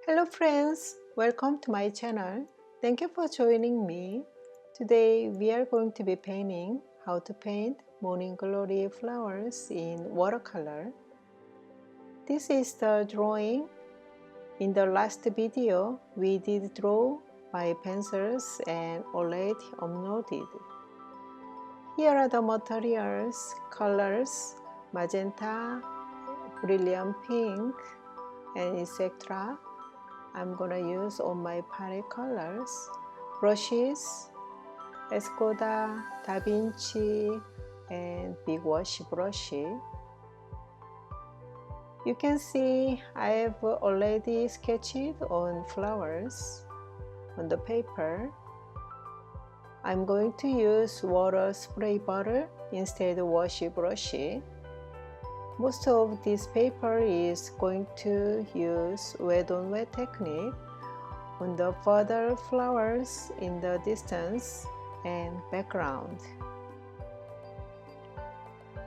Hello friends, welcome to my channel. Thank you for joining me. Today we are going to be painting how to paint morning glory flowers in watercolor. This is the drawing. In the last video we did draw by pencils and already uploaded. Here are the materials, colors, magenta, brilliant pink, and etc. I'm gonna use all my palette colors, brushes, Escoda, Davinci, and big wash brush. You can see I have already sketched on flowers on the paper. I'm going to use water spray bottle instead of wash brush. Most of this paper is going to use wet on wet technique on the further flowers in the distance and background.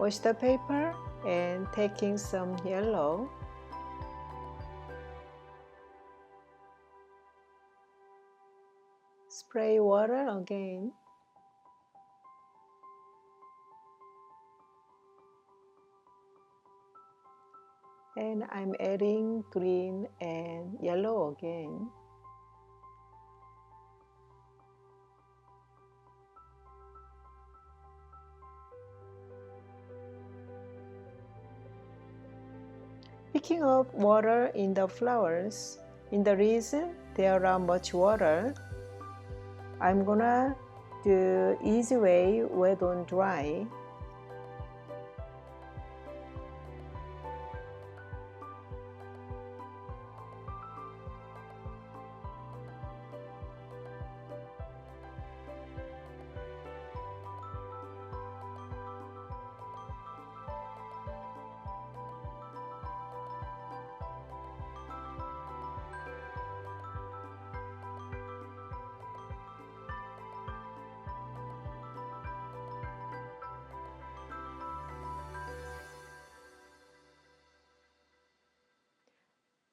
Wash the paper and taking some yellow. Spray water again. And I'm adding green and yellow again. Picking up water in the flowers. In the reason there are much water, I'm gonna do easy way wet on dry.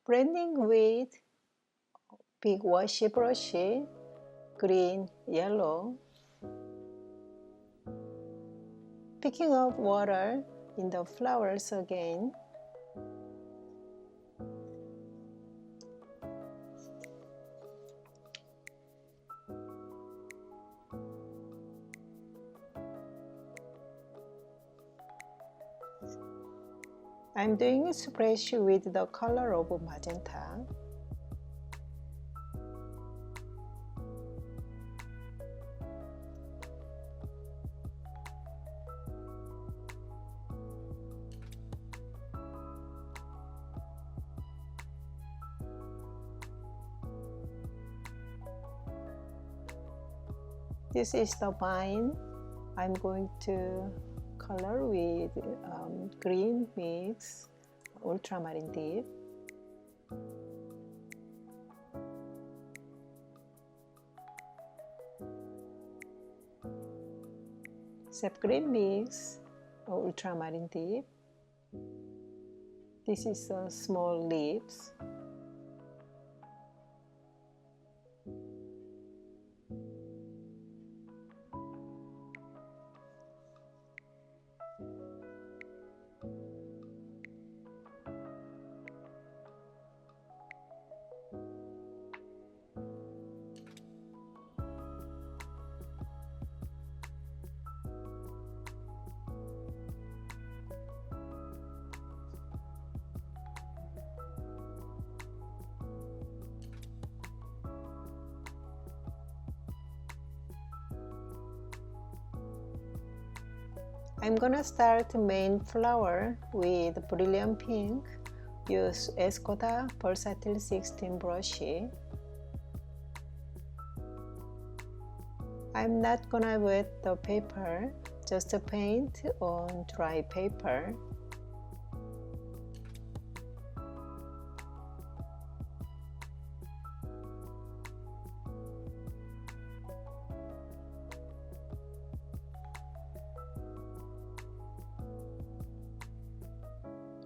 Blending with big wash brush, green, yellow. Picking up water in the flowers again. I'm doing a splash with the color of magenta. This is the vine. I'm going to color with green mix ultramarine deep. Sap green mix ultramarine deep. This is a small leaves. I'm gonna start main flower with brilliant pink. Use Escoda Versátil 16 brush. I'm not gonna wet the paper, just paint on dry paper.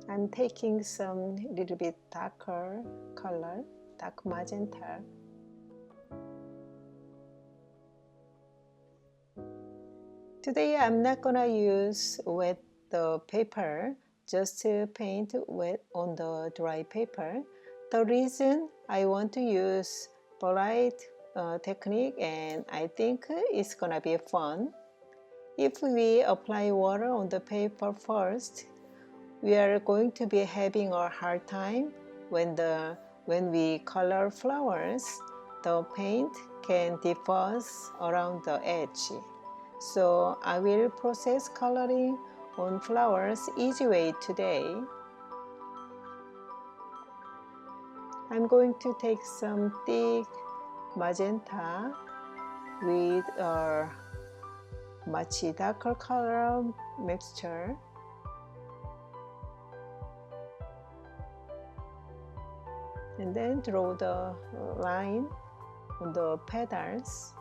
I'm taking some little bit darker color dark magenta. Today I'm not gonna use wet the paper, just to paint wet on the dry paper. The reason I want to use pallet technique, and I think it's gonna be fun. If we apply water on the paper first, we are going to be having a hard time when we color flowers. The paint can diffuse around the edge. So I will process coloring on flowers easy way today. I'm going to take some thick magenta with a much darker color mixture. And then draw the line on the petals.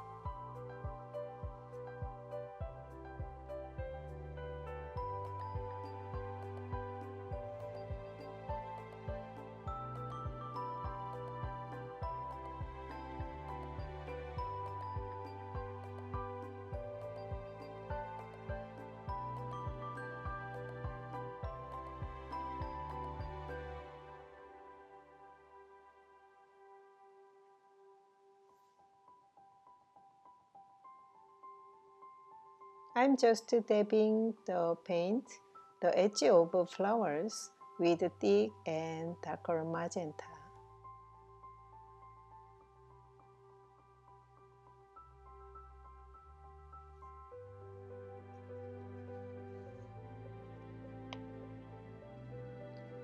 I'm just dabbing the paint, the edge of flowers with thick and darker magenta.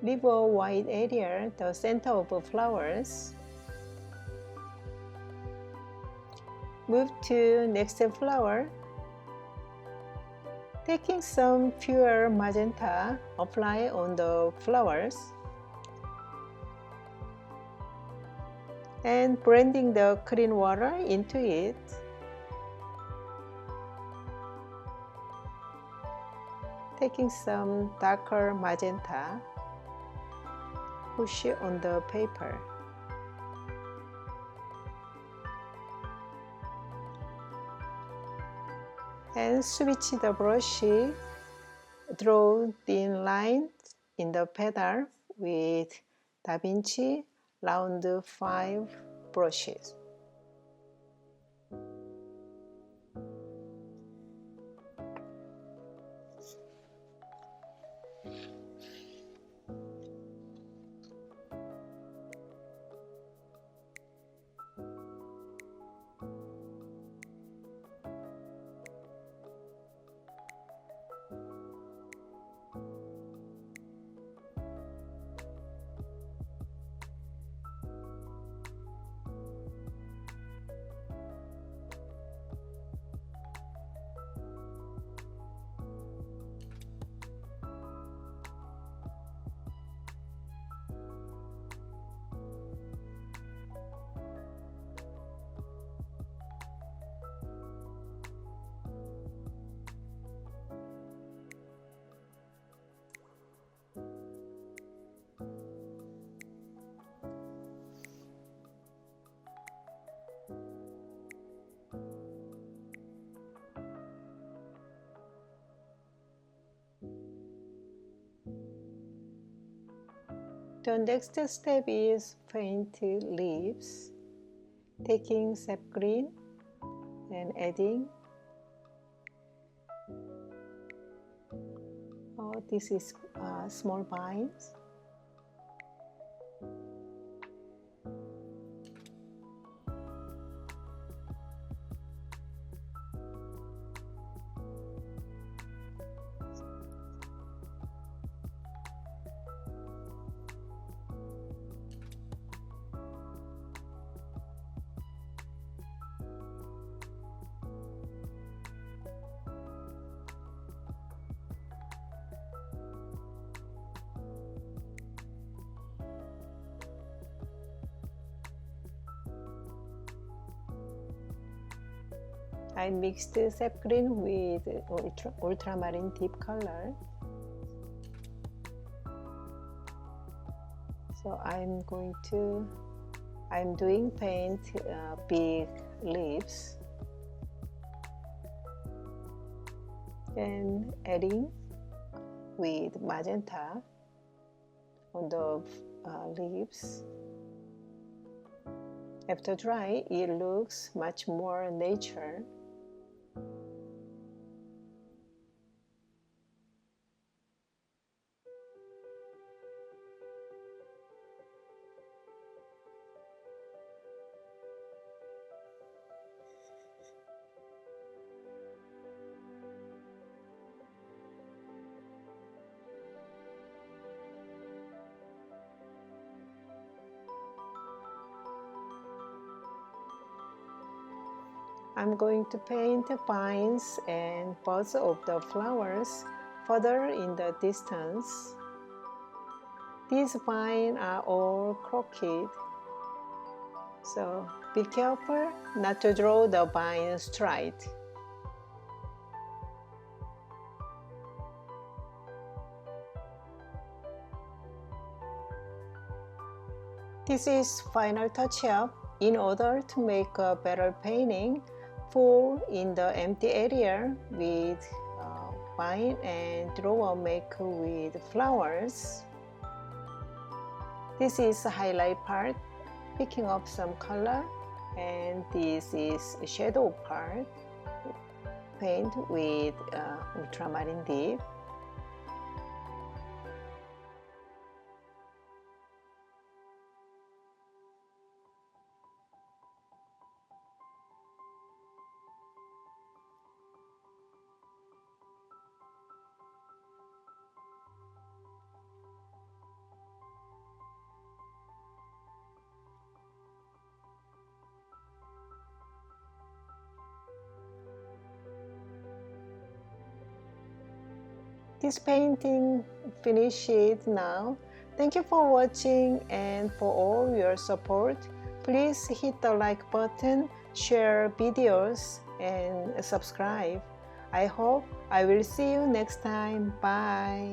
Leave a white area, the center of flowers. Move to next flower. Taking some pure magenta, apply on the flowers. And blending the clean water into it. Taking some darker magenta, push it on the paper. And switch the brush, draw thin lines in the petal with Davinci round 5 brushes. The next step is paint leaves, taking sap green and adding. This is small vines. I mixed sap green with ultramarine deep color. So I'm going to I'm doing paint big leaves and adding with magenta on the leaves. After dry, it looks much more nature. I'm going to paint the vines and buds of the flowers further in the distance. These vines are all crooked, so be careful not to draw the vine straight. This is final touch-up in order to make a better painting. Fill in the empty area with vine and draw a make with flowers. This is the highlight part, picking up some color, and this is shadow part, paint with ultramarine deep. This painting finished now. Thank you for watching and for all your support. Please hit the like button, share videos, and subscribe. I hope I will see you next time. Bye.